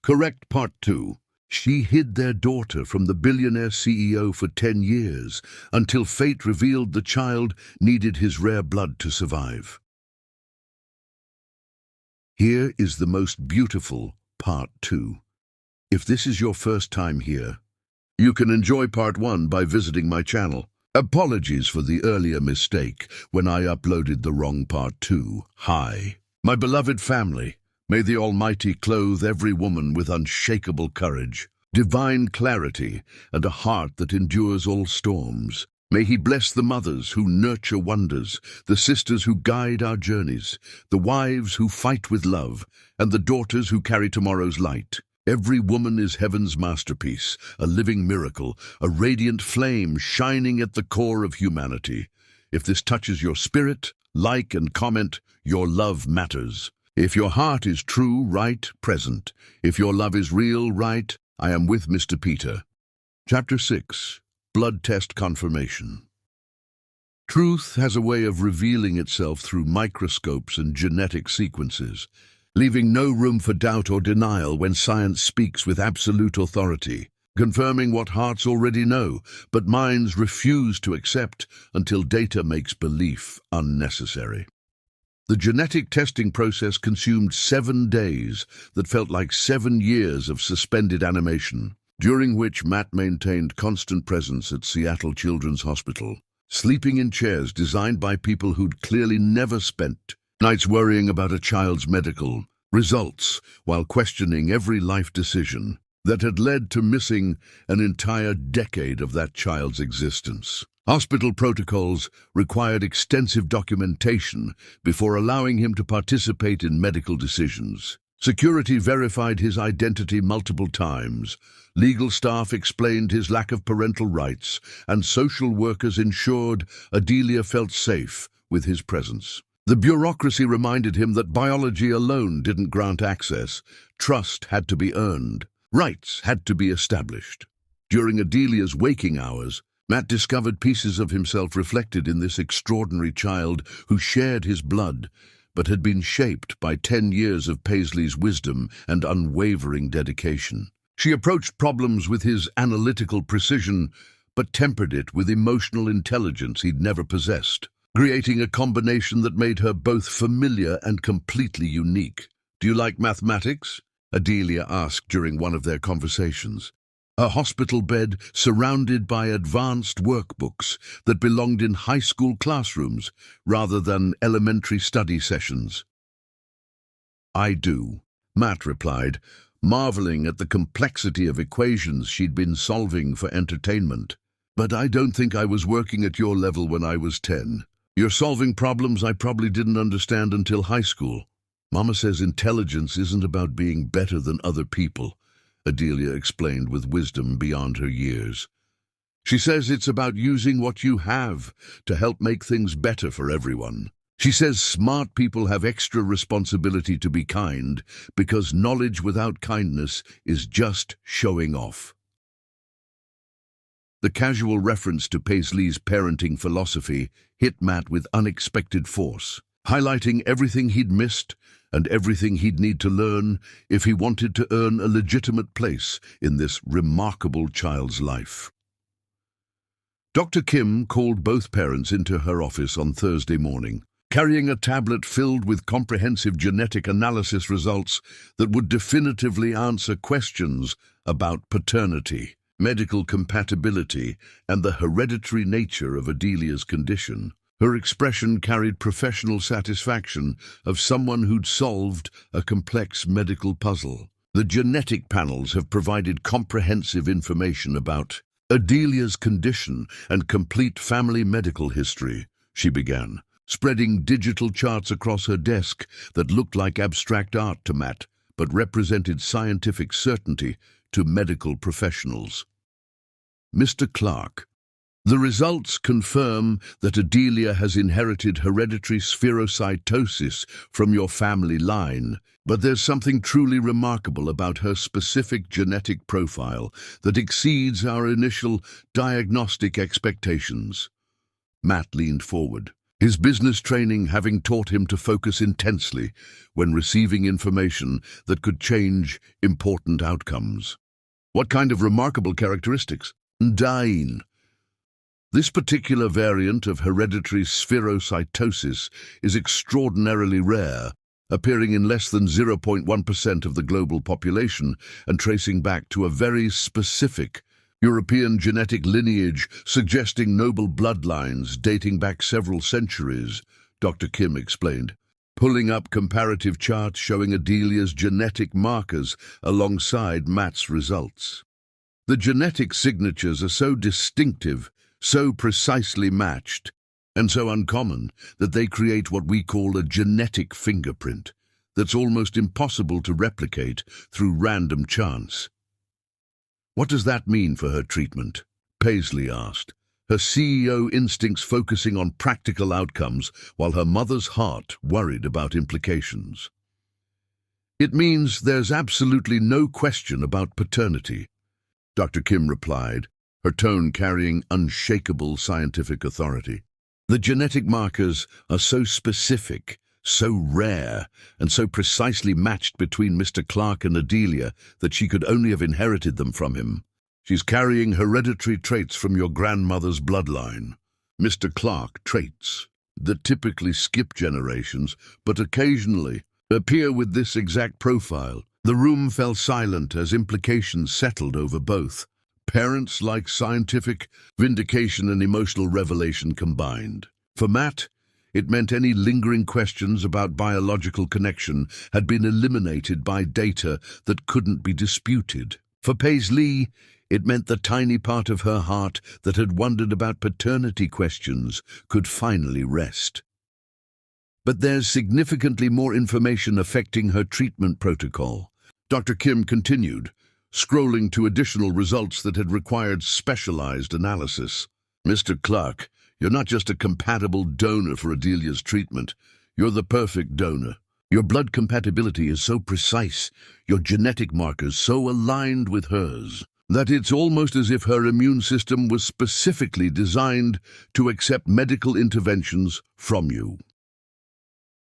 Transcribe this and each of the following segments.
Correct part 2. She hid their daughter from the billionaire CEO for 10 years, until fate revealed the child needed his rare blood to survive. Here is the most beautiful part 2. If this is your first time here, you can enjoy part 1 by visiting my channel. Apologies for the earlier mistake when I uploaded the wrong part 2. Hi, my beloved family. May the Almighty clothe every woman with unshakable courage, divine clarity, and a heart that endures all storms. May He bless the mothers who nurture wonders, the sisters who guide our journeys, the wives who fight with love, and the daughters who carry tomorrow's light. Every woman is heaven's masterpiece, a living miracle, a radiant flame shining at the core of humanity. If this touches your spirit, like and comment. Your love matters. If your heart is true, right, present. If your love is real, right, I am with Mr. Peter. Chapter 6. Blood Test Confirmation. Truth has a way of revealing itself through microscopes and genetic sequences, leaving no room for doubt or denial when science speaks with absolute authority, confirming what hearts already know, but minds refuse to accept until data makes belief unnecessary. The genetic testing process consumed 7 days that felt like 7 years of suspended animation, during which Matt maintained constant presence at Seattle Children's Hospital, sleeping in chairs designed by people who'd clearly never spent nights worrying about a child's medical results while questioning every life decision that had led to missing an entire decade of that child's existence. Hospital protocols required extensive documentation before allowing him to participate in medical decisions. Security verified his identity multiple times, legal staff explained his lack of parental rights, and social workers ensured Adelia felt safe with his presence. The bureaucracy reminded him that biology alone didn't grant access. Trust had to be earned. Rights had to be established. During Adelia's waking hours, Matt discovered pieces of himself reflected in this extraordinary child who shared his blood, but had been shaped by 10 years of Paislee's wisdom and unwavering dedication. She approached problems with his analytical precision, but tempered it with emotional intelligence he'd never possessed, creating a combination that made her both familiar and completely unique. "Do you like mathematics?" Adelia asked during one of their conversations. A hospital bed surrounded by advanced workbooks that belonged in high school classrooms rather than elementary study sessions. "I do," Matt replied, marveling at the complexity of equations she'd been solving for entertainment. "But I don't think I was working at your level when I was 10. You're solving problems I probably didn't understand until high school." "Mama says intelligence isn't about being better than other people," Adelia explained with wisdom beyond her years. "She says it's about using what you have to help make things better for everyone. She says smart people have extra responsibility to be kind because knowledge without kindness is just showing off." The casual reference to Paislee's parenting philosophy hit Matt with unexpected force, highlighting everything he'd missed and everything he'd need to learn if he wanted to earn a legitimate place in this remarkable child's life. Dr. Kim called both parents into her office on Thursday morning, carrying a tablet filled with comprehensive genetic analysis results that would definitively answer questions about paternity, medical compatibility, and the hereditary nature of Adelia's condition. Her expression carried professional satisfaction of someone who'd solved a complex medical puzzle. "The genetic panels have provided comprehensive information about Adelia's condition and complete family medical history," she began, spreading digital charts across her desk that looked like abstract art to Matt, but represented scientific certainty to medical professionals. "Mr. Clarke, the results confirm that Adelia has inherited hereditary spherocytosis from your family line, but there's something truly remarkable about her specific genetic profile that exceeds our initial diagnostic expectations." Matt leaned forward, his business training having taught him to focus intensely when receiving information that could change important outcomes. What kind of remarkable characteristics? Dying. This particular variant of hereditary spherocytosis is extraordinarily rare, appearing in less than 0.1% of the global population and tracing back to a very specific European genetic lineage suggesting noble bloodlines dating back several centuries, Dr. Kim explained, pulling up comparative charts showing Adelia's genetic markers alongside Matt's results. The genetic signatures are so distinctive, so precisely matched, and so uncommon that they create what we call a genetic fingerprint that's almost impossible to replicate through random chance. What does that mean for her treatment? Paislee asked, her CEO instincts focusing on practical outcomes while her mother's heart worried about implications. It means there's absolutely no question about paternity, Dr. Kim replied, her tone carrying unshakable scientific authority. The genetic markers are so specific, so rare, and so precisely matched between Mr. Clarke and Adelia that she could only have inherited them from him. She's carrying hereditary traits from your grandmother's bloodline. Mr. Clarke traits that typically skip generations, but occasionally appear with this exact profile. The room fell silent as implications settled over both. Parents like scientific vindication and emotional revelation combined. For Matt, it meant any lingering questions about biological connection had been eliminated by data that couldn't be disputed. For Paislee, it meant the tiny part of her heart that had wondered about paternity questions could finally rest. But there's significantly more information affecting her treatment protocol, Dr. Kim continued, scrolling to additional results that had required specialized analysis. Mr. Clarke, you're not just a compatible donor for Adelia's treatment. You're the perfect donor. Your blood compatibility is so precise, your genetic markers so aligned with hers, that it's almost as if her immune system was specifically designed to accept medical interventions from you.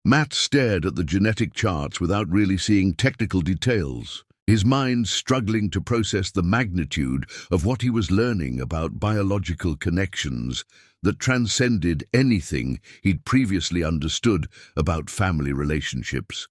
Matt stared at the genetic charts without really seeing technical details, his mind struggling to process the magnitude of what he was learning about biological connections that transcended anything he'd previously understood about family relationships.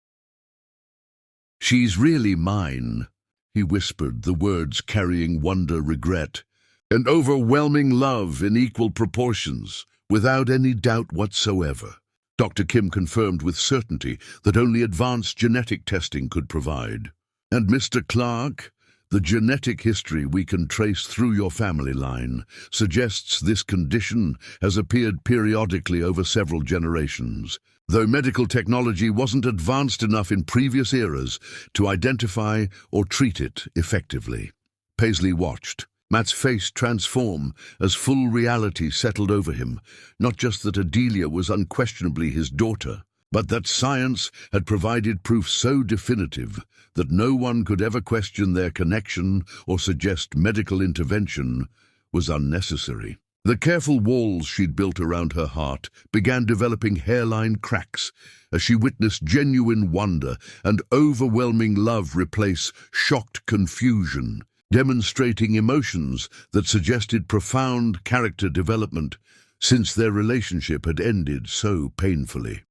"She's really mine," he whispered, the words carrying wonder, regret, and overwhelming love in equal proportions, without any doubt whatsoever. Dr. Kim confirmed with certainty that only advanced genetic testing could provide. And Mr. Clarke, the genetic history we can trace through your family line suggests this condition has appeared periodically over several generations, though medical technology wasn't advanced enough in previous eras to identify or treat it effectively. Paislee watched, Matt's face transform as full reality settled over him, not just that Adelia was unquestionably his daughter, but that science had provided proof so definitive that no one could ever question their connection or suggest medical intervention was unnecessary. The careful walls she'd built around her heart began developing hairline cracks as she witnessed genuine wonder and overwhelming love replace shocked confusion, demonstrating emotions that suggested profound character development since their relationship had ended so painfully.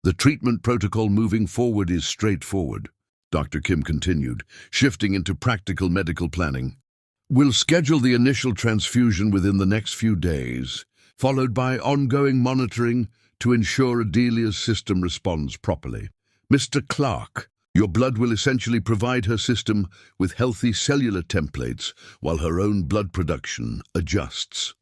"The treatment protocol moving forward is straightforward," Dr. Kim continued, shifting into practical medical planning. "We'll schedule the initial transfusion within the next few days, followed by ongoing monitoring to ensure Adelia's system responds properly. Mr. Clarke, your blood will essentially provide her system with healthy cellular templates while her own blood production adjusts.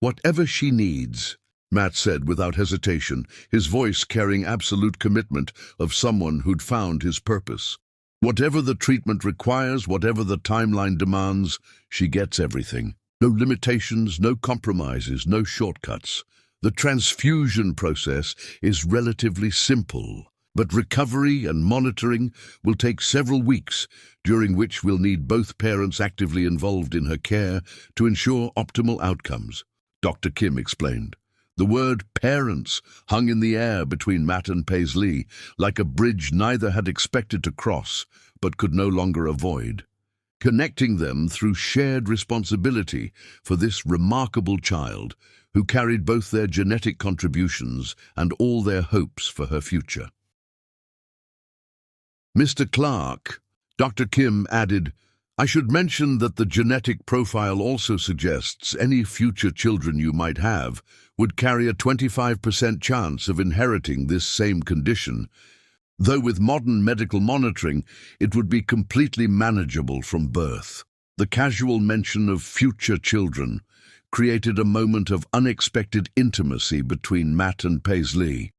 Whatever she needs," Matt said without hesitation, his voice carrying absolute commitment of someone who'd found his purpose. "Whatever the treatment requires, whatever the timeline demands, she gets everything. No limitations, no compromises, no shortcuts. The transfusion process is relatively simple, but recovery and monitoring will take several weeks, during which we'll need both parents actively involved in her care to ensure optimal outcomes," Dr. Kim explained. The word parents hung in the air between Matt and Paislee, like a bridge neither had expected to cross, but could no longer avoid, connecting them through shared responsibility for this remarkable child who carried both their genetic contributions and all their hopes for her future. Mr. Clarke, Dr. Kim added, I should mention that the genetic profile also suggests any future children you might have would carry a 25% chance of inheriting this same condition, though with modern medical monitoring, it would be completely manageable from birth. The casual mention of future children created a moment of unexpected intimacy between Matt and Paislee,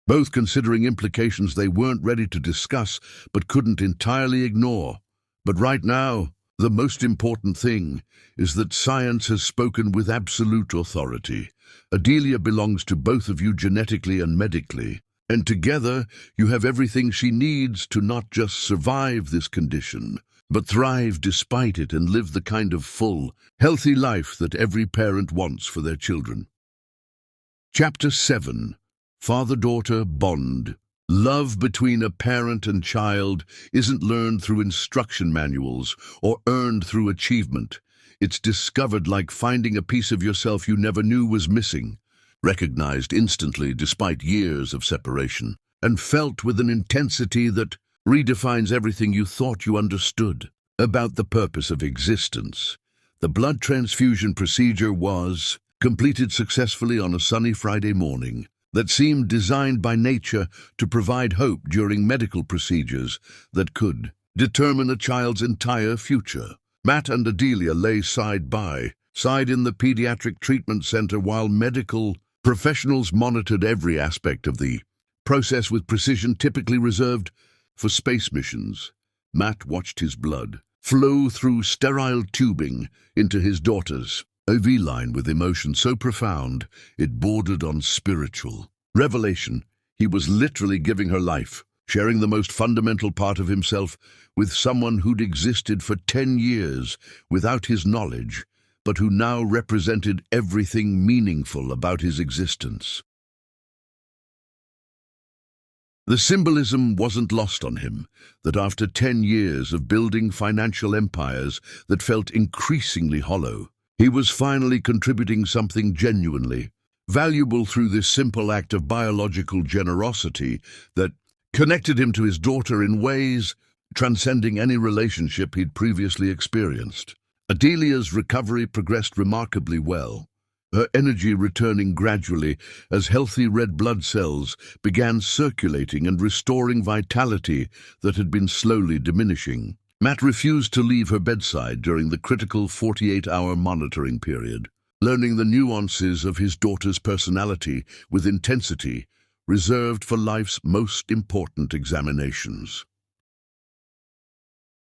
both considering implications they weren't ready to discuss but couldn't entirely ignore. But right now, the most important thing is that science has spoken with absolute authority. Adelia belongs to both of you genetically and medically, and together you have everything she needs to not just survive this condition, but thrive despite it and live the kind of full, healthy life that every parent wants for their children. Chapter 7. Father-daughter bond. Love between a parent and child isn't learned through instruction manuals or earned through achievement. It's discovered like finding a piece of yourself you never knew was missing, recognized instantly despite years of separation, and felt with an intensity that redefines everything you thought you understood about the purpose of existence. The blood transfusion procedure was completed successfully on a sunny Friday morning that seemed designed by nature to provide hope during medical procedures that could determine a child's entire future. Matt and Adelia lay side by side in the pediatric treatment center while medical professionals monitored every aspect of the process with precision typically reserved for space missions. Matt watched his blood flow through sterile tubing into his daughter's IV line with emotion so profound it bordered on spiritual revelation. He was literally giving her life, sharing the most fundamental part of himself with someone who'd existed for 10 years without his knowledge, but who now represented everything meaningful about his existence. The symbolism wasn't lost on him that after 10 years of building financial empires that felt increasingly hollow, he was finally contributing something genuinely valuable through this simple act of biological generosity that connected him to his daughter in ways transcending any relationship he'd previously experienced. Adelia's recovery progressed remarkably well, her energy returning gradually as healthy red blood cells began circulating and restoring vitality that had been slowly diminishing. Matt refused to leave her bedside during the critical 48-hour monitoring period, learning the nuances of his daughter's personality with intensity reserved for life's most important examinations.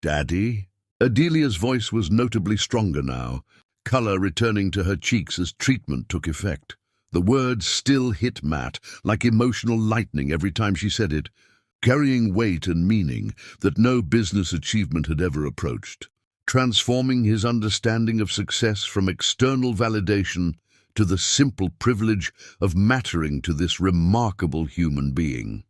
"Daddy?" Adelia's voice was notably stronger now, color returning to her cheeks as treatment took effect. The words still hit Matt like emotional lightning every time she said it, carrying weight and meaning that no business achievement had ever approached, transforming his understanding of success from external validation to the simple privilege of mattering to this remarkable human being.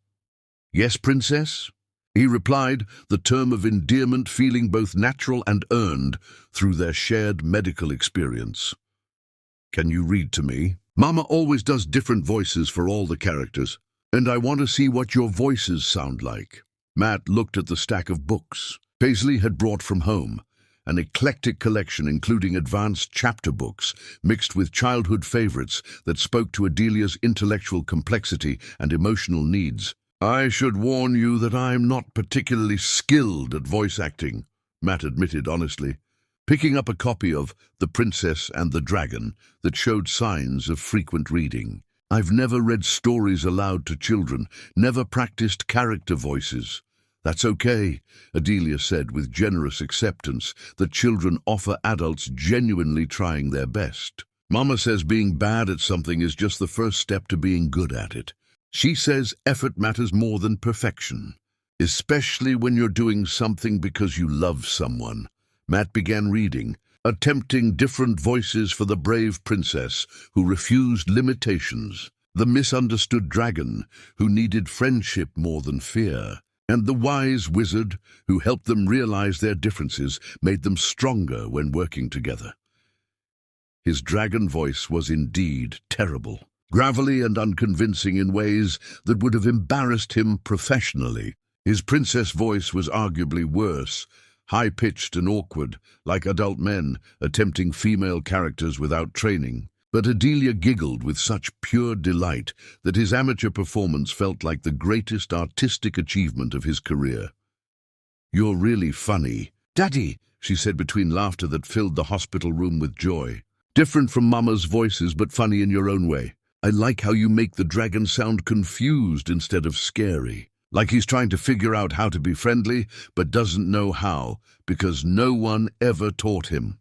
"Yes, Princess?" he replied, the term of endearment feeling both natural and earned through their shared medical experience. "Can you read to me? Mama always does different voices for all the characters, and I want to see what your voices sound like." Matt looked at the stack of books Paislee had brought from home, an eclectic collection including advanced chapter books mixed with childhood favorites that spoke to Adelia's intellectual complexity and emotional needs. "I should warn you that I'm not particularly skilled at voice acting," Matt admitted honestly, picking up a copy of The Princess and the Dragon that showed signs of frequent reading. "I've never read stories aloud to children, never practiced character voices." "That's okay," Adelia said with generous acceptance that children offer adults genuinely trying their best. "Mama says being bad at something is just the first step to being good at it. She says effort matters more than perfection, especially when you're doing something because you love someone." Matt began reading, attempting different voices for the brave princess who refused limitations, the misunderstood dragon who needed friendship more than fear, and the wise wizard who helped them realize their differences, made them stronger when working together. His dragon voice was indeed terrible, gravelly and unconvincing in ways that would have embarrassed him professionally. His princess voice was arguably worse, high-pitched and awkward, like adult men attempting female characters without training. But Adelia giggled with such pure delight that his amateur performance felt like the greatest artistic achievement of his career. "You're really funny, Daddy," she said between laughter that filled the hospital room with joy. "Different from Mama's voices, but funny in your own way. I like how you make the dragon sound confused instead of scary. Like he's trying to figure out how to be friendly, but doesn't know how, because no one ever taught him."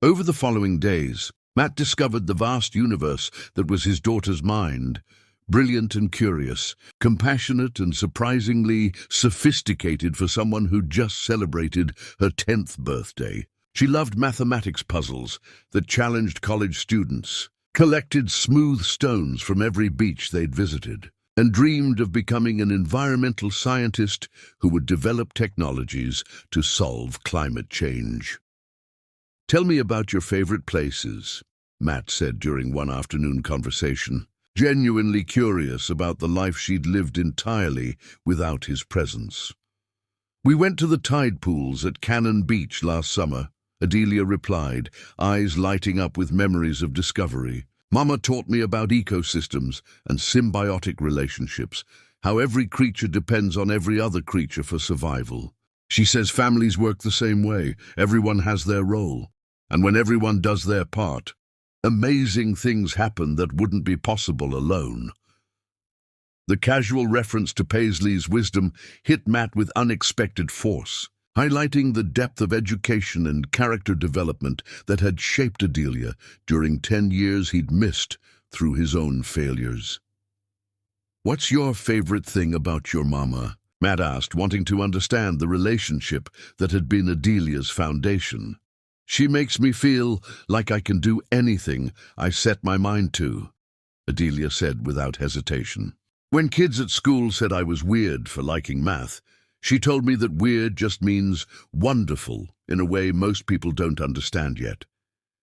Over the following days, Matt discovered the vast universe that was his daughter's mind. Brilliant and curious, compassionate and surprisingly sophisticated for someone who just celebrated her 10th birthday. She loved mathematics puzzles that challenged college students, collected smooth stones from every beach they'd visited, and dreamed of becoming an environmental scientist who would develop technologies to solve climate change. "Tell me about your favorite places," Matt said during one afternoon conversation, genuinely curious about the life she'd lived entirely without his presence. "We went to the tide pools at Cannon Beach last summer," Adelia replied, eyes lighting up with memories of discovery. "Mama taught me about ecosystems and symbiotic relationships, how every creature depends on every other creature for survival. She says families work the same way, everyone has their role, and when everyone does their part, amazing things happen that wouldn't be possible alone." The casual reference to Paislee's wisdom hit Matt with unexpected force, highlighting the depth of education and character development that had shaped Adelia during 10 years he'd missed through his own failures. "What's your favorite thing about your mama?" Matt asked, wanting to understand the relationship that had been Adelia's foundation. "She makes me feel like I can do anything I set my mind to," Adelia said without hesitation. "When kids at school said I was weird for liking math, she told me that weird just means wonderful in a way most people don't understand yet.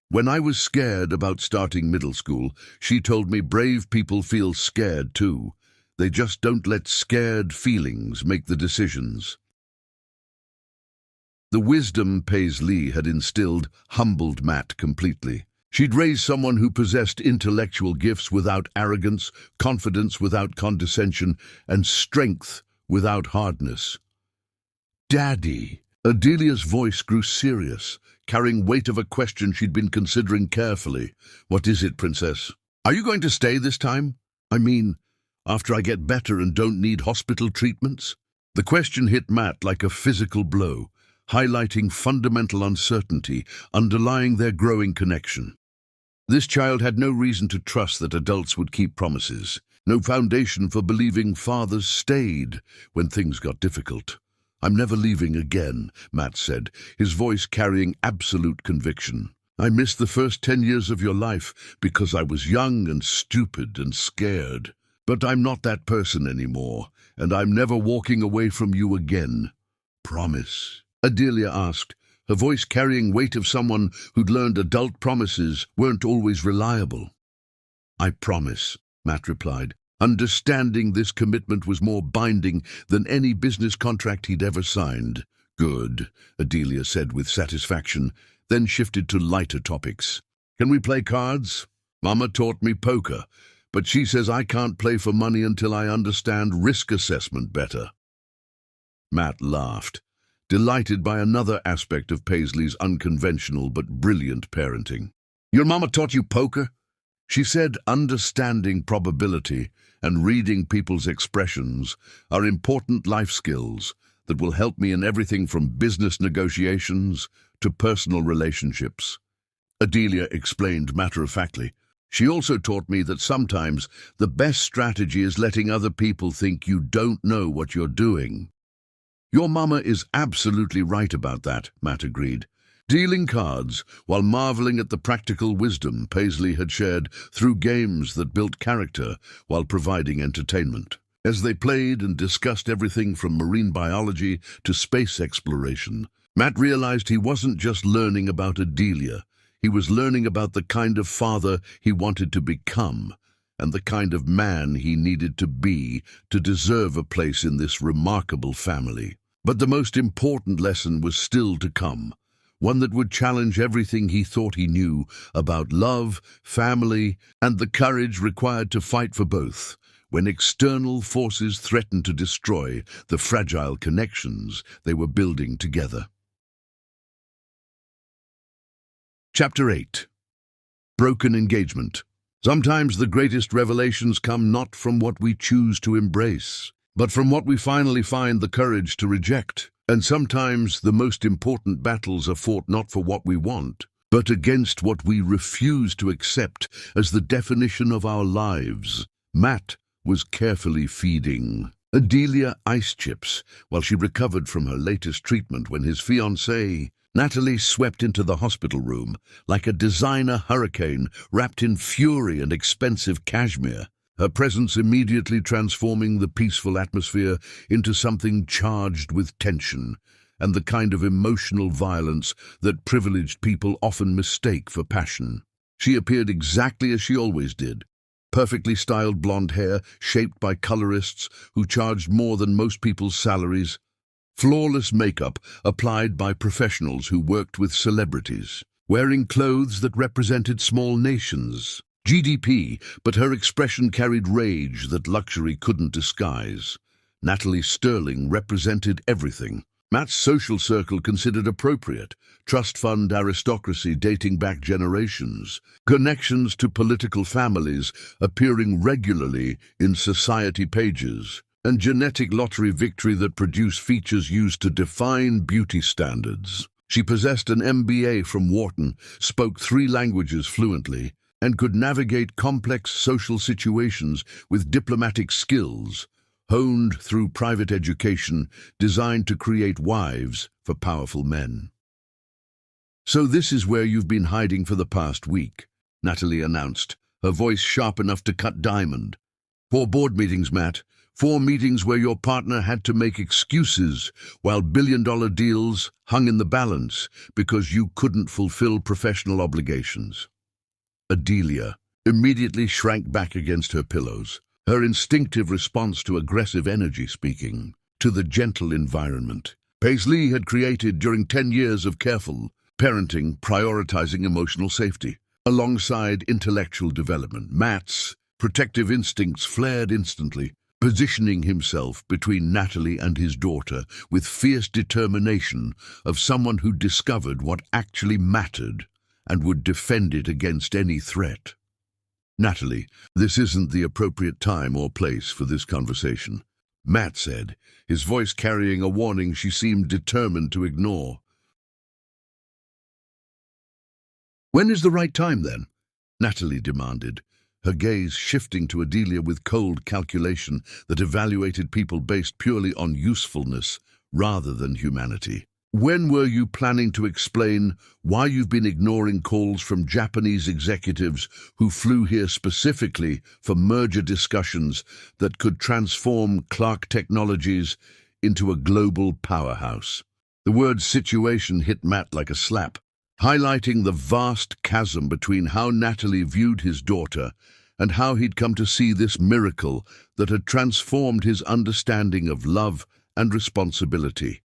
When I was scared about starting middle school, she told me brave people feel scared too. They just don't let scared feelings make the decisions." The wisdom Paislee had instilled humbled Matt completely. She'd raised someone who possessed intellectual gifts without arrogance, confidence without condescension, and strength without hardness. "Daddy!" Adelia's voice grew serious, carrying weight of a question she'd been considering carefully. "What is it, Princess? Are you going to stay this time? I mean, after I get better and don't need hospital treatments?" The question hit Matt like a physical blow, highlighting fundamental uncertainty underlying their growing connection. This child had no reason to trust that adults would keep promises, no foundation for believing fathers stayed when things got difficult. "I'm never leaving again," Matt said, his voice carrying absolute conviction. "I missed the first 10 years of your life because I was young and stupid and scared. But I'm not that person anymore, and I'm never walking away from you again. Promise?" Adelia asked, her voice carrying weight of someone who'd learned adult promises weren't always reliable. "I promise," Matt replied, understanding this commitment was more binding than any business contract he'd ever signed. "Good," Adelia said with satisfaction, then shifted to lighter topics. "Can we play cards? Mama taught me poker, but she says I can't play for money until I understand risk assessment better." Matt laughed, delighted by another aspect of Paislee's unconventional but brilliant parenting. "Your mama taught you poker?" She said understanding probability and reading people's expressions are important life skills that will help me in everything from business negotiations to personal relationships. Adelia explained matter-of-factly. "She also taught me that sometimes the best strategy is letting other people think you don't know what you're doing." Your mama is absolutely right about that, Matt agreed. Dealing cards, while marveling at the practical wisdom Paislee had shared through games that built character while providing entertainment. As they played and discussed everything from marine biology to space exploration, Matt realized he wasn't just learning about Adelia. He was learning about the kind of father he wanted to become and the kind of man he needed to be to deserve a place in this remarkable family. But the most important lesson was still to come, one that would challenge everything he thought he knew about love, family, and the courage required to fight for both when external forces threatened to destroy the fragile connections they were building together. Chapter 8. Broken Engagement. Sometimes the greatest revelations come not from what we choose to embrace, but from what we finally find the courage to reject. And sometimes the most important battles are fought not for what we want, but against what we refuse to accept as the definition of our lives. Matt was carefully feeding Adelia ice chips while she recovered from her latest treatment when his fiancée, Natalie, swept into the hospital room like a designer hurricane wrapped in fury and expensive cashmere, her presence immediately transforming the peaceful atmosphere into something charged with tension and the kind of emotional violence that privileged people often mistake for passion. She appeared exactly as she always did, perfectly styled blonde hair shaped by colorists who charged more than most people's salaries, flawless makeup applied by professionals who worked with celebrities, wearing clothes that represented small nations' GDP, but her expression carried rage that luxury couldn't disguise. Natalie Sterling represented everything Matt's social circle considered appropriate: trust fund aristocracy dating back generations, connections to political families appearing regularly in society pages, and genetic lottery victory that produced features used to define beauty standards. She possessed an MBA from Wharton, spoke 3 languages fluently, and could navigate complex social situations with diplomatic skills, honed through private education designed to create wives for powerful men. "So this is where you've been hiding for the past week," Natalie announced, her voice sharp enough to cut diamond. "4 board meetings, Matt. 4 meetings where your partner had to make excuses while billion-dollar deals hung in the balance because you couldn't fulfill professional obligations." Adelia immediately shrank back against her pillows, her instinctive response to aggressive energy speaking to the gentle environment Paislee had created during 10 years of careful parenting, prioritizing emotional safety alongside intellectual development. Matt's protective instincts flared instantly, positioning himself between Natalie and his daughter with fierce determination of someone who discovered what actually mattered and would defend it against any threat. "Natalie, this isn't the appropriate time or place for this conversation," Matt said, his voice carrying a warning she seemed determined to ignore. "When is the right time, then?" Natalie demanded, her gaze shifting to Adelia with cold calculation that evaluated people based purely on usefulness rather than humanity. "When were you planning to explain why you've been ignoring calls from Japanese executives who flew here specifically for merger discussions that could transform Clarke Technologies into a global powerhouse?" The word situation hit Matt like a slap, highlighting the vast chasm between how Natalie viewed his daughter and how he'd come to see this miracle that had transformed his understanding of love and responsibility.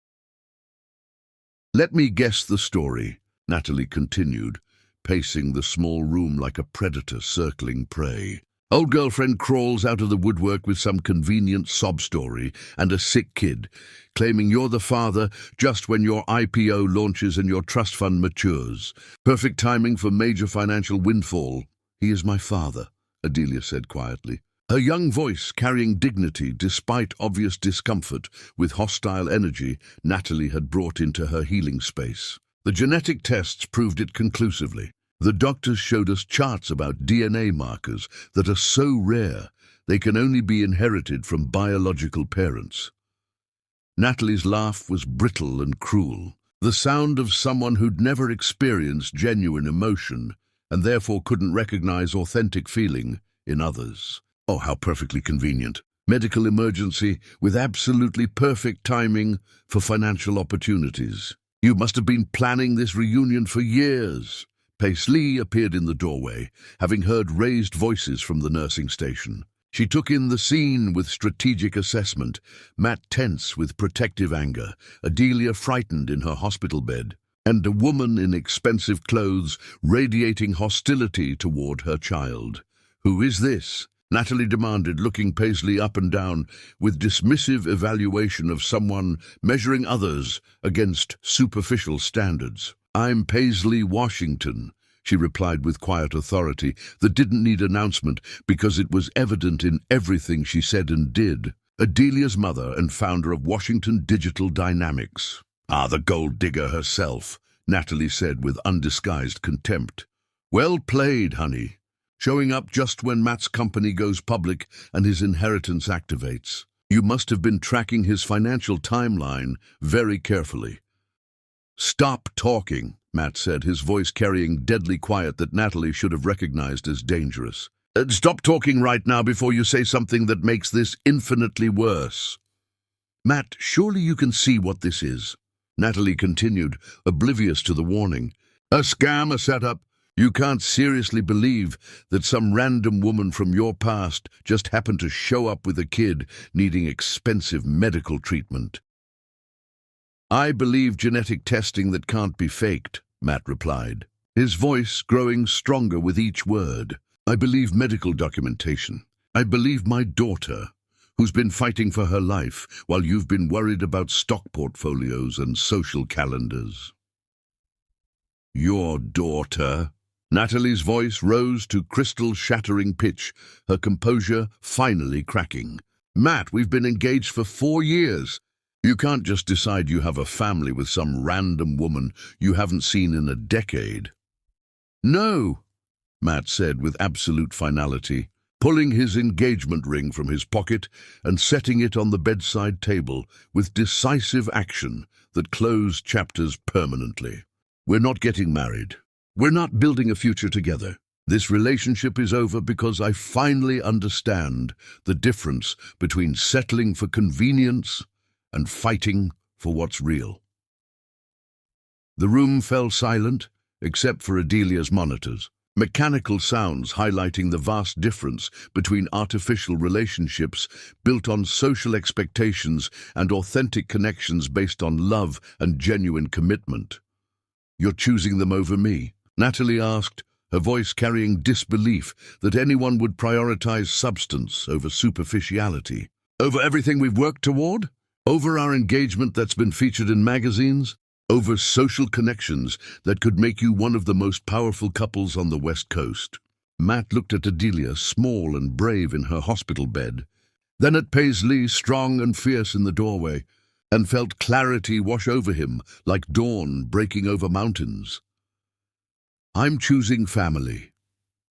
"Let me guess the story," Natalie continued, pacing the small room like a predator circling prey. "Old girlfriend crawls out of the woodwork with some convenient sob story and a sick kid, claiming you're the father just when your IPO launches and your trust fund matures. Perfect timing for major financial windfall." "He is my father," Adelia said quietly, her young voice carrying dignity despite obvious discomfort with hostile energy Natalie had brought into her healing space. "The genetic tests proved it conclusively. The doctors showed us charts about DNA markers that are so rare they can only be inherited from biological parents." Natalie's laugh was brittle and cruel, the sound of someone who'd never experienced genuine emotion and therefore couldn't recognize authentic feeling in others. Oh, how perfectly convenient. Medical emergency with absolutely perfect timing for financial opportunities. You must have been planning this reunion for years. Paislee appeared in the doorway, having heard raised voices from the nursing station. She took in the scene with strategic assessment, Matt tense with protective anger, Adelia frightened in her hospital bed, and a woman in expensive clothes radiating hostility toward her child. "Who is this?" Natalie demanded, looking Paislee up and down with dismissive evaluation of someone measuring others against superficial standards. "I'm Paislee Washington," she replied with quiet authority that didn't need announcement because it was evident in everything she said and did. Adelia's mother and founder of Washington Digital Dynamics. "Ah, the gold digger herself," Natalie said with undisguised contempt. "Well played, honey. Showing up just when Matt's company goes public and his inheritance activates. You must have been tracking his financial timeline very carefully." "Stop talking," Matt said, his voice carrying deadly quiet that Natalie should have recognized as dangerous. "Stop talking right now before you say something that makes this infinitely worse." "Matt, surely you can see what this is," Natalie continued, oblivious to the warning. "A scam, a setup. You can't seriously believe that some random woman from your past just happened to show up with a kid needing expensive medical treatment." "I believe genetic testing that can't be faked," Matt replied, his voice growing stronger with each word. "I believe medical documentation. I believe my daughter, who's been fighting for her life while you've been worried about stock portfolios and social calendars." "Your daughter?" Natalie's voice rose to crystal-shattering pitch, her composure finally cracking. "Matt, we've been engaged for 4 years. You can't just decide you have a family with some random woman you haven't seen in a decade." "No," Matt said with absolute finality, pulling his engagement ring from his pocket and setting it on the bedside table with decisive action that closed chapters permanently. "We're not getting married. We're not building a future together. This relationship is over because I finally understand the difference between settling for convenience and fighting for what's real." The room fell silent, except for Adelia's monitors. Mechanical sounds highlighting the vast difference between artificial relationships built on social expectations and authentic connections based on love and genuine commitment. "You're choosing them over me?" Natalie asked, her voice carrying disbelief that anyone would prioritize substance over superficiality. "Over everything we've worked toward? Over our engagement that's been featured in magazines? Over social connections that could make you one of the most powerful couples on the West Coast?" Matt looked at Adelia, small and brave in her hospital bed, then at Paislee, strong and fierce in the doorway, and felt clarity wash over him like dawn breaking over mountains. "I'm choosing family,"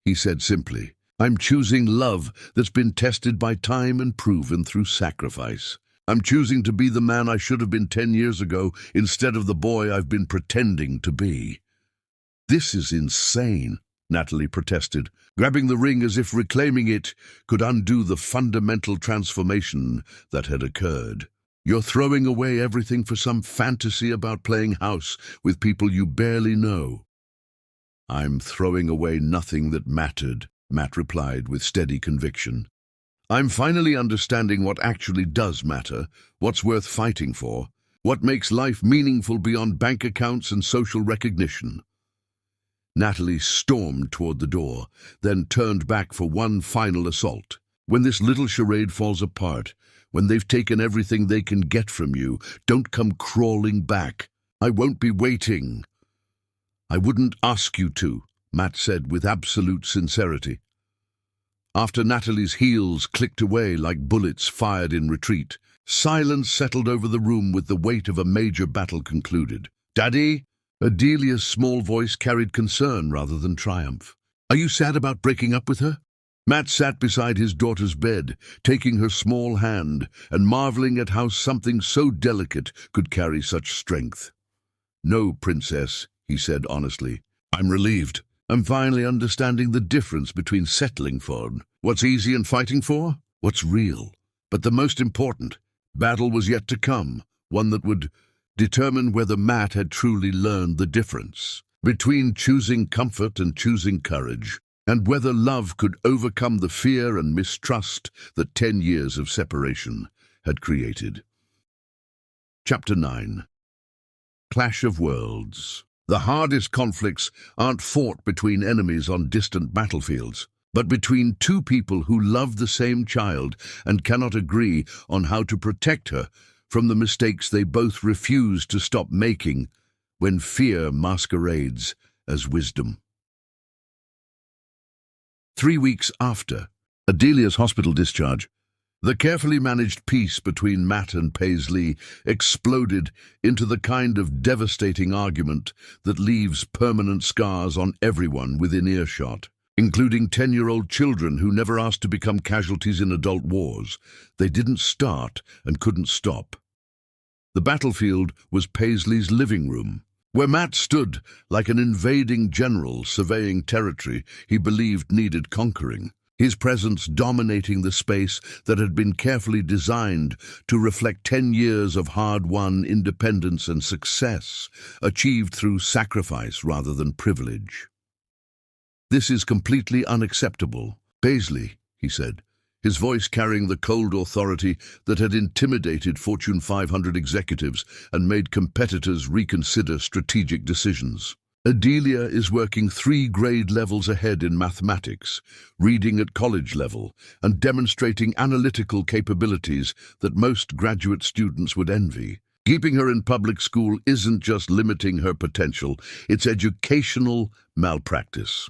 he said simply. "I'm choosing love that's been tested by time and proven through sacrifice. I'm choosing to be the man I should have been 10 years ago instead of the boy I've been pretending to be." "This is insane," Natalie protested, grabbing the ring as if reclaiming it could undo the fundamental transformation that had occurred. "You're throwing away everything for some fantasy about playing house with people you barely know." "I'm throwing away nothing that mattered," Matt replied with steady conviction. "I'm finally understanding what actually does matter, what's worth fighting for, what makes life meaningful beyond bank accounts and social recognition." Natalie stormed toward the door, then turned back for one final assault. "When this little charade falls apart, when they've taken everything they can get from you, don't come crawling back. I won't be waiting." "I wouldn't ask you to," Matt said with absolute sincerity. After Natalie's heels clicked away like bullets fired in retreat, silence settled over the room with the weight of a major battle concluded. "Daddy?" Adelia's small voice carried concern rather than triumph. "Are you sad about breaking up with her?" Matt sat beside his daughter's bed, taking her small hand and marveling at how something so delicate could carry such strength. "No, princess," he said honestly. "I'm relieved. I'm finally understanding the difference between settling for what's easy and fighting for what's real. But the most important battle was yet to come, one that would determine whether Matt had truly learned the difference between choosing comfort and choosing courage, and whether love could overcome the fear and mistrust that 10 years of separation had created. Chapter 9. Clash of Worlds. The hardest conflicts aren't fought between enemies on distant battlefields, but between two people who love the same child and cannot agree on how to protect her from the mistakes they both refuse to stop making when fear masquerades as wisdom. 3 weeks after Adelia's hospital discharge, the carefully managed peace between Matt and Paislee exploded into the kind of devastating argument that leaves permanent scars on everyone within earshot, including 10-year-old children who never asked to become casualties in adult wars. They didn't start and couldn't stop. The battlefield was Paislee's living room, where Matt stood like an invading general surveying territory he believed needed conquering, his presence dominating the space that had been carefully designed to reflect 10 years of hard-won independence and success, achieved through sacrifice rather than privilege. "This is completely unacceptable, Paislee," he said, his voice carrying the cold authority that had intimidated Fortune 500 executives and made competitors reconsider strategic decisions. "Adelia is working 3 grade levels ahead in mathematics, reading at college level, and demonstrating analytical capabilities that most graduate students would envy. Keeping her in public school isn't just limiting her potential, it's educational malpractice."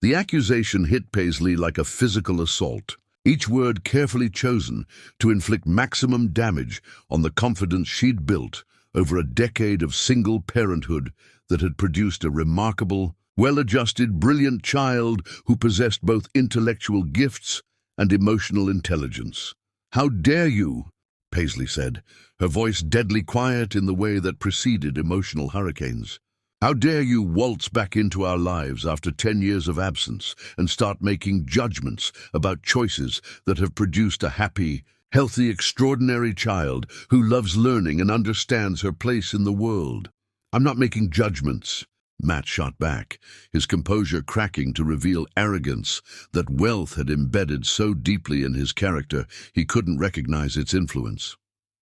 The accusation hit Paislee like a physical assault, each word carefully chosen to inflict maximum damage on the confidence she'd built over a decade of single parenthood that had produced a remarkable, well-adjusted, brilliant child who possessed both intellectual gifts and emotional intelligence. "How dare you?" Paislee said, her voice deadly quiet in the way that preceded emotional hurricanes. "How dare you waltz back into our lives after 10 years of absence and start making judgments about choices that have produced a happy, healthy, extraordinary child who loves learning and understands her place in the world." "I'm not making judgments," Matt shot back, his composure cracking to reveal arrogance that wealth had embedded so deeply in his character he couldn't recognize its influence.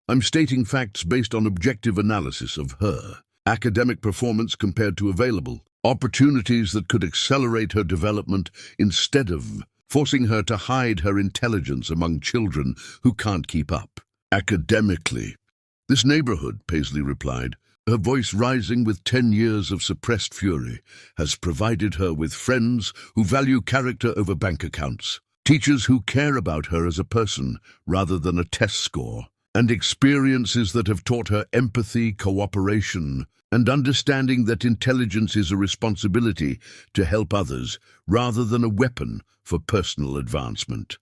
"I'm stating facts based on objective analysis of her academic performance compared to available opportunities that could accelerate her development instead of forcing her to hide her intelligence among children who can't keep up academically." "This neighborhood," Paislee replied, her voice rising with 10 years of suppressed fury, "has provided her with friends who value character over bank accounts, teachers who care about her as a person rather than a test score, and experiences that have taught her empathy, cooperation, and understanding that intelligence is a responsibility to help others rather than a weapon for personal advancement.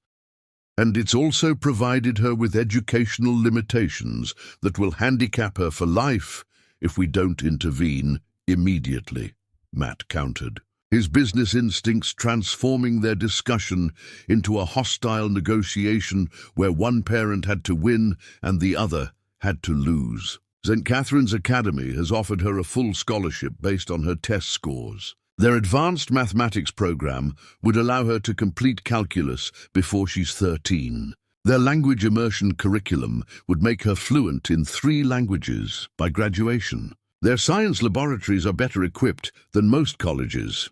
And it's also provided her with educational limitations that will handicap her for life if we don't intervene immediately," Matt countered, his business instincts transforming their discussion into a hostile negotiation where one parent had to win and the other had to lose. St. Catherine's Academy has offered her a full scholarship based on her test scores. Their advanced mathematics program would allow her to complete calculus before she's 13. Their language immersion curriculum would make her fluent in 3 languages by graduation. Their science laboratories are better equipped than most colleges.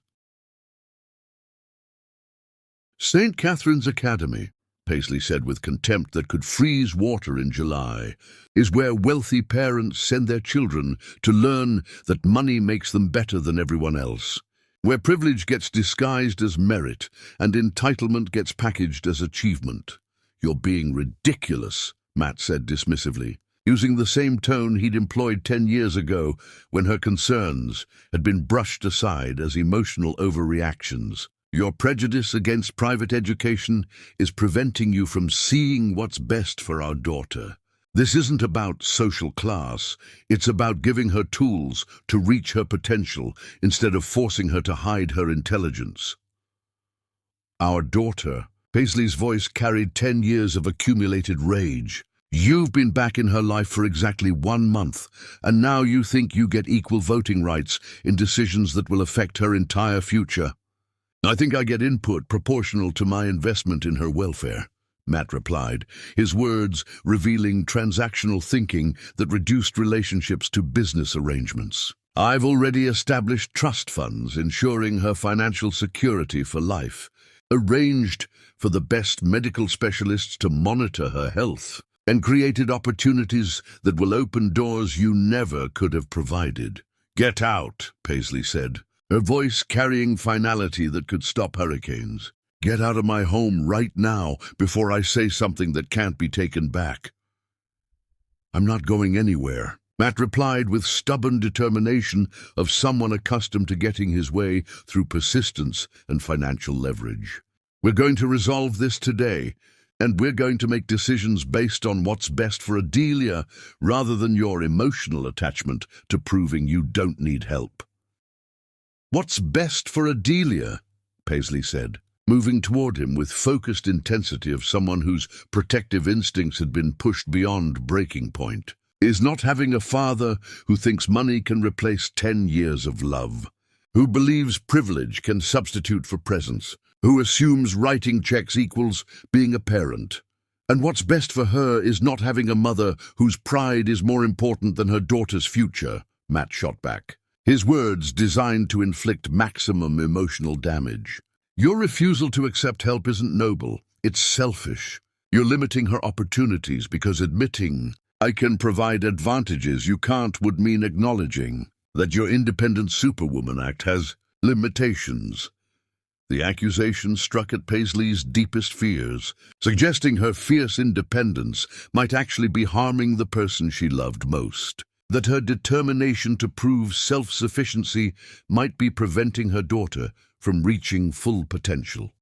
"St. Catherine's Academy," Paislee said with contempt that could freeze water in July, "is where wealthy parents send their children to learn that money makes them better than everyone else, where privilege gets disguised as merit and entitlement gets packaged as achievement." "You're being ridiculous," Matt said dismissively, using the same tone he'd employed 10 years ago when her concerns had been brushed aside as emotional overreactions. Your prejudice against private education is preventing you from seeing what's best for our daughter. This isn't about social class. It's about giving her tools to reach her potential instead of forcing her to hide her intelligence. Our daughter, Paislee's voice carried 10 years of accumulated rage. You've been back in her life for exactly 1 month, and now you think you get equal voting rights in decisions that will affect her entire future. I think I get input proportional to my investment in her welfare, Matt replied, his words revealing transactional thinking that reduced relationships to business arrangements. I've already established trust funds ensuring her financial security for life, arranged for the best medical specialists to monitor her health, and created opportunities that will open doors you never could have provided. Get out, Paislee said, her voice carrying finality that could stop hurricanes. Get out of my home right now before I say something that can't be taken back. I'm not going anywhere, Matt replied with stubborn determination of someone accustomed to getting his way through persistence and financial leverage. We're going to resolve this today, and we're going to make decisions based on what's best for Adelia rather than your emotional attachment to proving you don't need help. What's best for Adelia? Paislee said, moving toward him with focused intensity of someone whose protective instincts had been pushed beyond breaking point, is not having a father who thinks money can replace 10 years of love, who believes privilege can substitute for presence, who assumes writing checks equals being a parent. And what's best for her is not having a mother whose pride is more important than her daughter's future, Matt shot back, his words designed to inflict maximum emotional damage. Your refusal to accept help isn't noble, it's selfish. You're limiting her opportunities because admitting, I can provide advantages you can't would mean acknowledging that your independent superwoman act has limitations. The accusation struck at Paislee's deepest fears, suggesting her fierce independence might actually be harming the person she loved most, that her determination to prove self-sufficiency might be preventing her daughter from reaching full potential.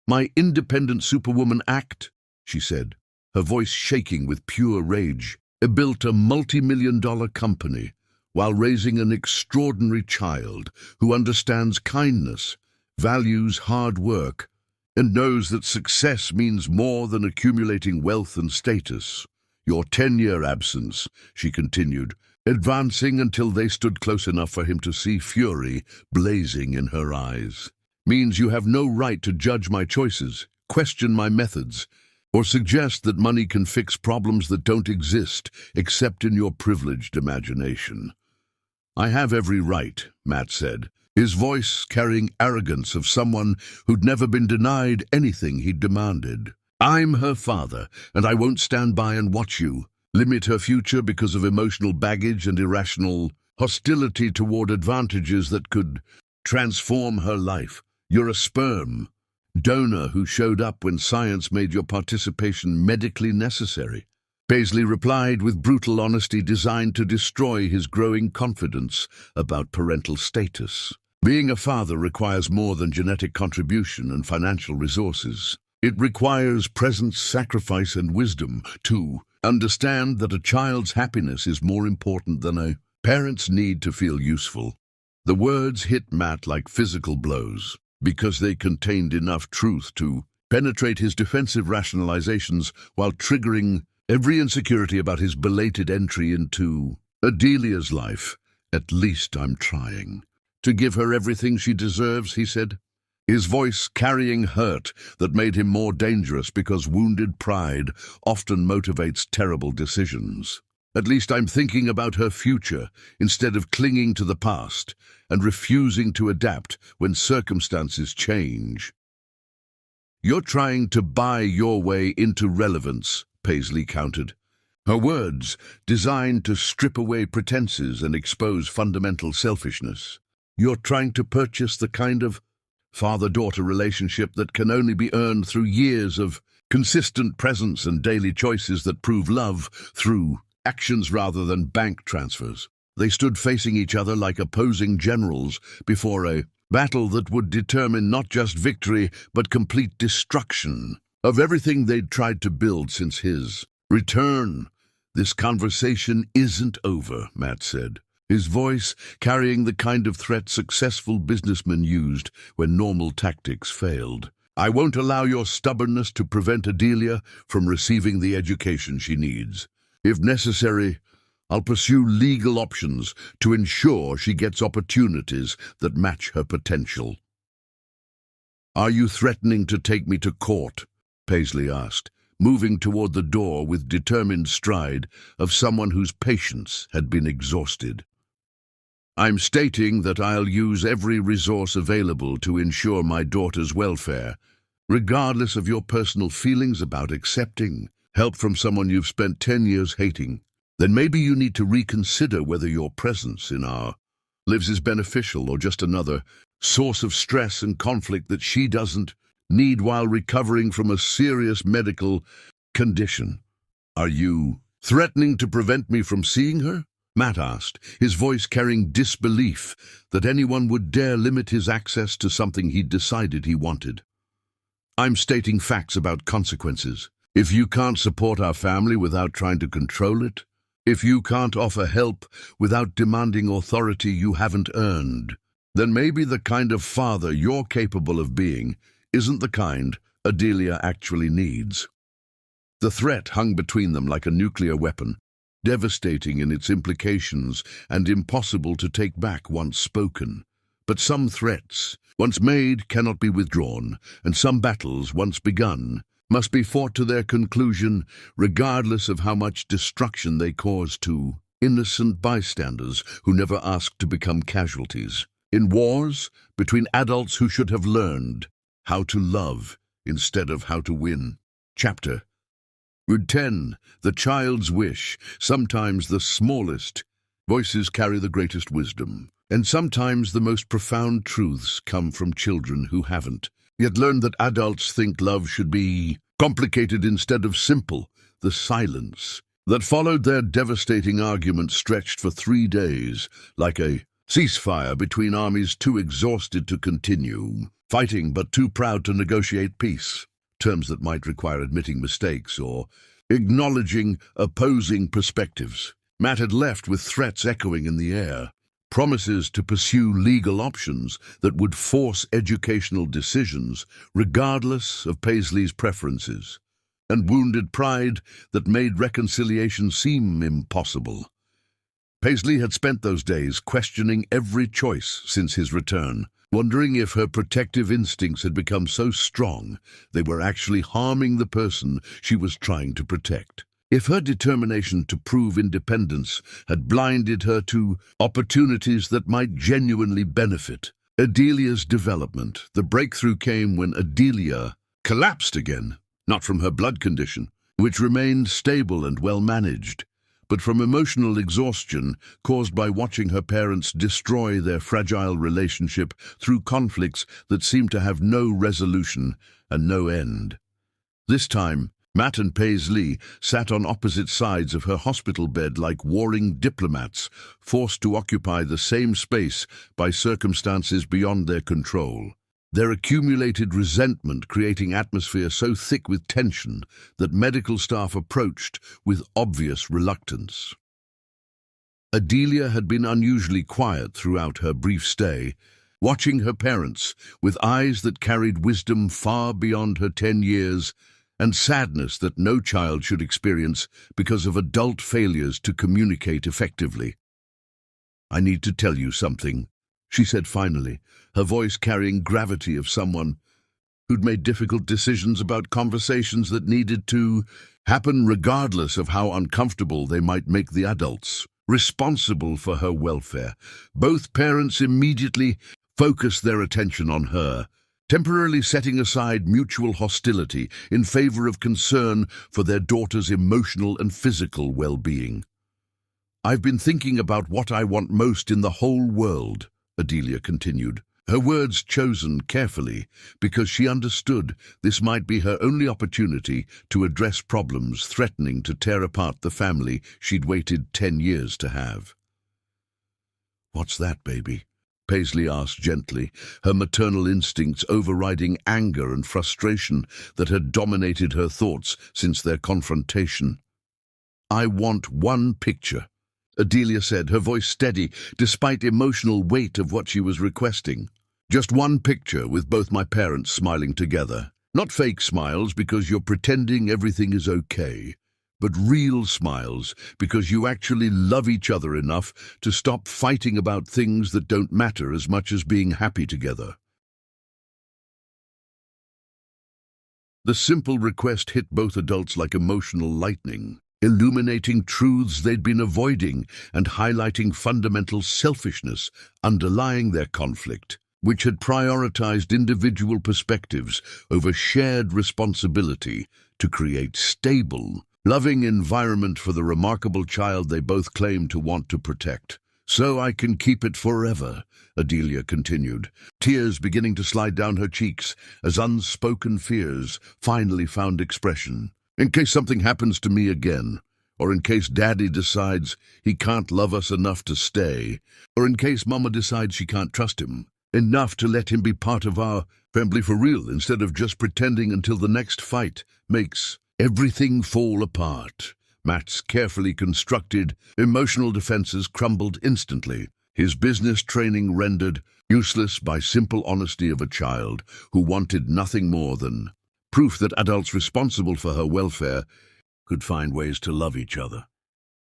My independent superwoman act, she said, her voice shaking with pure rage, built a multi-million-dollar company while raising an extraordinary child who understands kindness, values hard work, and knows that success means more than accumulating wealth and status. Your 10-year absence, she continued, advancing until they stood close enough for him to see fury blazing in her eyes, means you have no right to judge my choices, question my methods, or suggest that money can fix problems that don't exist except in your privileged imagination. I have every right, Matt said, his voice carrying arrogance of someone who'd never been denied anything he'd demanded. I'm her father, and I won't stand by and watch you limit her future because of emotional baggage and irrational hostility toward advantages that could transform her life. You're a sperm donor who showed up when science made your participation medically necessary. Paislee replied with brutal honesty designed to destroy his growing confidence about parental status. Being a father requires more than genetic contribution and financial resources. It requires presence, sacrifice, and wisdom to understand that a child's happiness is more important than a parent's need to feel useful. The words hit Matt like physical blows because they contained enough truth to penetrate his defensive rationalizations while triggering every insecurity about his belated entry into Adelia's life. At least I'm trying to give her everything she deserves, he said, his voice carrying hurt that made him more dangerous because wounded pride often motivates terrible decisions. At least I'm thinking about her future instead of clinging to the past and refusing to adapt when circumstances change. You're trying to buy your way into relevance, Paislee countered, her words designed to strip away pretenses and expose fundamental selfishness. You're trying to purchase the kind of father-daughter relationship that can only be earned through years of consistent presence and daily choices that prove love through actions rather than bank transfers. They stood facing each other like opposing generals before a Battle that would determine not just victory, but complete destruction of everything they'd tried to build since his return. "This conversation isn't over," Matt said, his voice carrying the kind of threat successful businessmen used when normal tactics failed. "I won't allow your stubbornness to prevent Adelia from receiving the education she needs. If necessary, I'll pursue legal options to ensure she gets opportunities that match her potential." "Are you threatening to take me to court?" Paislee asked, moving toward the door with determined stride of someone whose patience had been exhausted. "I'm stating that I'll use every resource available to ensure my daughter's welfare, regardless of your personal feelings about accepting help from someone you've spent 10 years hating. Then maybe you need to reconsider whether your presence in our lives is beneficial or just another source of stress and conflict that she doesn't need while recovering from a serious medical condition." "Are you threatening to prevent me from seeing her?" Matt asked, his voice carrying disbelief that anyone would dare limit his access to something he'd decided he wanted. "I'm stating facts about consequences. If you can't support our family without trying to control it, if you can't offer help without demanding authority you haven't earned, then maybe the kind of father you're capable of being isn't the kind Adelia actually needs." The threat hung between them like a nuclear weapon, devastating in its implications and impossible to take back once spoken. But some threats, once made, cannot be withdrawn, and some battles, once begun, must be fought to their conclusion, regardless of how much destruction they cause to innocent bystanders who never asked to become casualties. In wars between adults who should have learned how to love instead of how to win. Chapter 10. The Child's Wish. Sometimes the smallest voices carry the greatest wisdom, and sometimes the most profound truths come from children who haven't yet learned that adults think love should be complicated instead of simple. The silence that followed their devastating argument stretched for 3 days, like a ceasefire between armies too exhausted to continue fighting but too proud to negotiate peace, terms that might require admitting mistakes or acknowledging opposing perspectives. Matt had left with threats echoing in the air, promises to pursue legal options that would force educational decisions regardless of Paislee's preferences, and wounded pride that made reconciliation seem impossible. Paislee had spent those days questioning every choice since his return, wondering if her protective instincts had become so strong they were actually harming the person she was trying to protect. If her determination to prove independence had blinded her to opportunities that might genuinely benefit Adelia's development, the breakthrough came when Adelia collapsed again, not from her blood condition, which remained stable and well-managed, but from emotional exhaustion caused by watching her parents destroy their fragile relationship through conflicts that seemed to have no resolution and no end. This time, Matt and Paislee sat on opposite sides of her hospital bed like warring diplomats, forced to occupy the same space by circumstances beyond their control. Their accumulated resentment creating atmosphere so thick with tension that medical staff approached with obvious reluctance. Adelia had been unusually quiet throughout her brief stay, watching her parents with eyes that carried wisdom far beyond her 10 years and sadness that no child should experience because of adult failures to communicate effectively. "I need to tell you something," she said finally, her voice carrying gravity of someone who'd made difficult decisions about conversations that needed to happen regardless of how uncomfortable they might make the adults responsible for her welfare. Both parents immediately focused their attention on her, temporarily setting aside mutual hostility in favor of concern for their daughter's emotional and physical well-being. "I've been thinking about what I want most in the whole world," Adelia continued, her words chosen carefully because she understood this might be her only opportunity to address problems threatening to tear apart the family she'd waited 10 years to have. "What's that, baby?" Paislee asked gently, her maternal instincts overriding anger and frustration that had dominated her thoughts since their confrontation. "I want one picture," Adelia said, her voice steady despite emotional weight of what she was requesting. "Just one picture with both my parents smiling together. Not fake smiles because you're pretending everything is okay, but real smiles because you actually love each other enough to stop fighting about things that don't matter as much as being happy together." The simple request hit both adults like emotional lightning, illuminating truths they'd been avoiding and highlighting fundamental selfishness underlying their conflict, which had prioritized individual perspectives over shared responsibility to create stable, loving environment for the remarkable child they both claimed to want to protect. "So I can keep it forever," Adelia continued, tears beginning to slide down her cheeks as unspoken fears finally found expression. "In case something happens to me again, or in case Daddy decides he can't love us enough to stay, or in case Mama decides she can't trust him enough to let him be part of our family for real instead of just pretending until the next fight makes everything fall apart." Matt's carefully constructed emotional defenses crumbled instantly, his business training rendered useless by simple honesty of a child who wanted nothing more than proof that adults responsible for her welfare could find ways to love each other,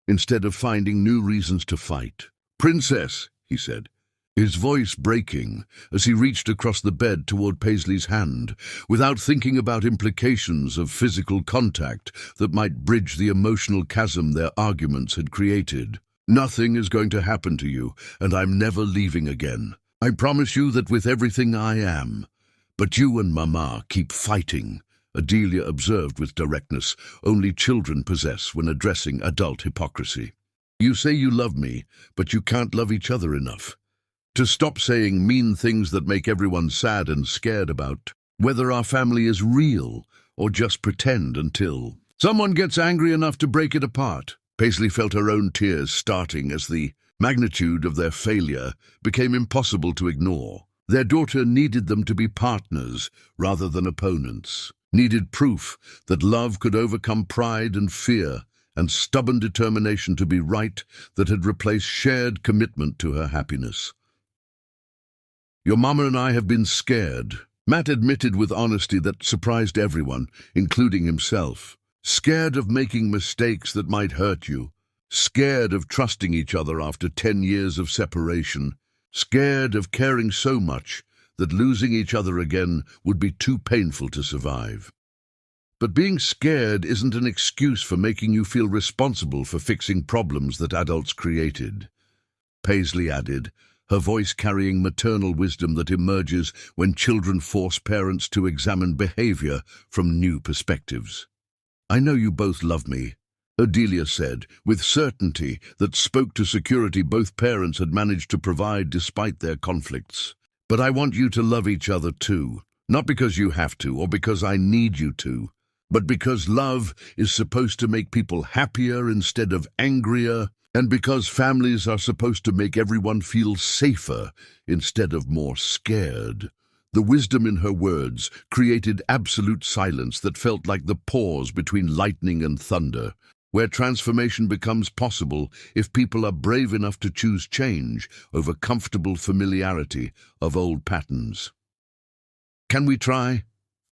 instead of finding new reasons to fight. "Princess," he said, his voice breaking as he reached across the bed toward Paislee's hand, without thinking about implications of physical contact that might bridge the emotional chasm their arguments had created. "Nothing is going to happen to you, and I'm never leaving again. I promise you that with everything I am. But you and Mama keep fighting," Adelia observed with directness only children possess when addressing adult hypocrisy. "You say you love me, but you can't love each other enough to stop saying mean things that make everyone sad and scared about whether our family is real or just pretend until someone gets angry enough to break it apart." Paislee felt her own tears starting as the magnitude of their failure became impossible to ignore. Their daughter needed them to be partners rather than opponents, needed proof that love could overcome pride and fear and stubborn determination to be right that had replaced shared commitment to her happiness. "Your mama and I have been scared," Matt admitted with honesty that surprised everyone, including himself. "Scared of making mistakes that might hurt you. Scared of trusting each other after 10 years of separation. Scared of caring so much that losing each other again would be too painful to survive. But being scared isn't an excuse for making you feel responsible for fixing problems that adults created," Paislee added, her voice carrying maternal wisdom that emerges when children force parents to examine behavior from new perspectives. "I know you both love me," Adelia said, with certainty that spoke to security both parents had managed to provide despite their conflicts. "But I want you to love each other too, not because you have to or because I need you to, but because love is supposed to make people happier instead of angrier, and because families are supposed to make everyone feel safer instead of more scared." The wisdom in her words created absolute silence that felt like the pause between lightning and thunder, where transformation becomes possible if people are brave enough to choose change over comfortable familiarity of old patterns. "Can we try?"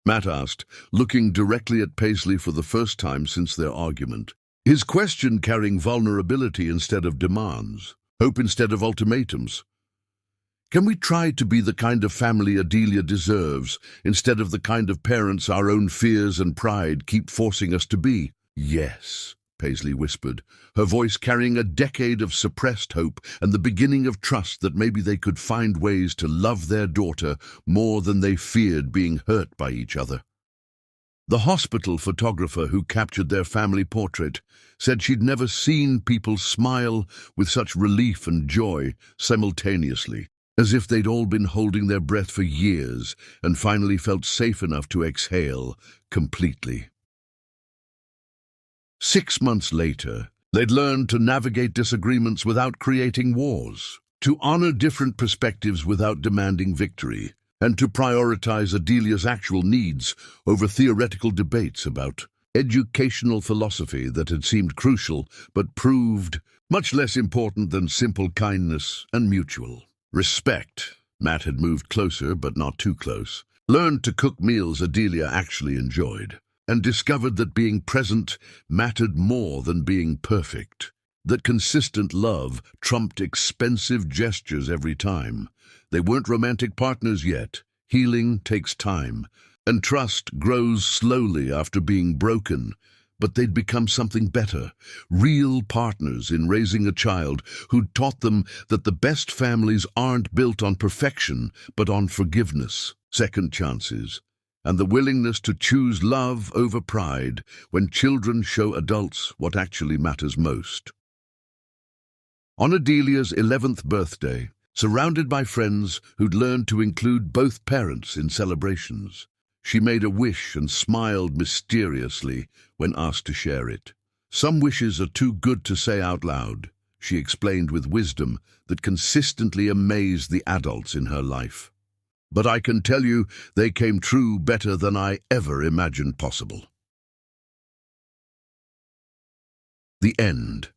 Matt asked, looking directly at Paislee for the first time since their argument. His question carrying vulnerability instead of demands, hope instead of ultimatums. "Can we try to be the kind of family Adelia deserves, instead of the kind of parents our own fears and pride keep forcing us to be?" "Yes," Paislee whispered, her voice carrying a decade of suppressed hope and the beginning of trust that maybe they could find ways to love their daughter more than they feared being hurt by each other. The hospital photographer who captured their family portrait said she'd never seen people smile with such relief and joy simultaneously, as if they'd all been holding their breath for years and finally felt safe enough to exhale completely. 6 months later, they'd learned to navigate disagreements without creating wars, to honor different perspectives without demanding victory, and to prioritize Adelia's actual needs over theoretical debates about educational philosophy that had seemed crucial but proved much less important than simple kindness and mutual respect. Matt had moved closer, but not too close, learned to cook meals Adelia actually enjoyed, and discovered that being present mattered more than being perfect, that consistent love trumped expensive gestures every time. They weren't romantic partners yet. Healing takes time, and trust grows slowly after being broken. But they'd become something better, real partners in raising a child who'd taught them that the best families aren't built on perfection, but on forgiveness, second chances, and the willingness to choose love over pride when children show adults what actually matters most. On Adelia's 11th birthday, surrounded by friends who'd learned to include both parents in celebrations, she made a wish and smiled mysteriously when asked to share it. Some wishes are too good to say out loud, she explained with wisdom that consistently amazed the adults in her life. But I can tell you they came true better than I ever imagined possible. The end.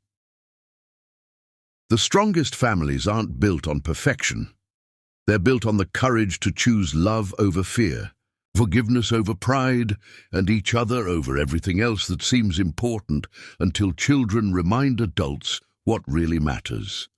The strongest families aren't built on perfection. They're built on the courage to choose love over fear, forgiveness over pride, and each other over everything else that seems important until children remind adults what really matters.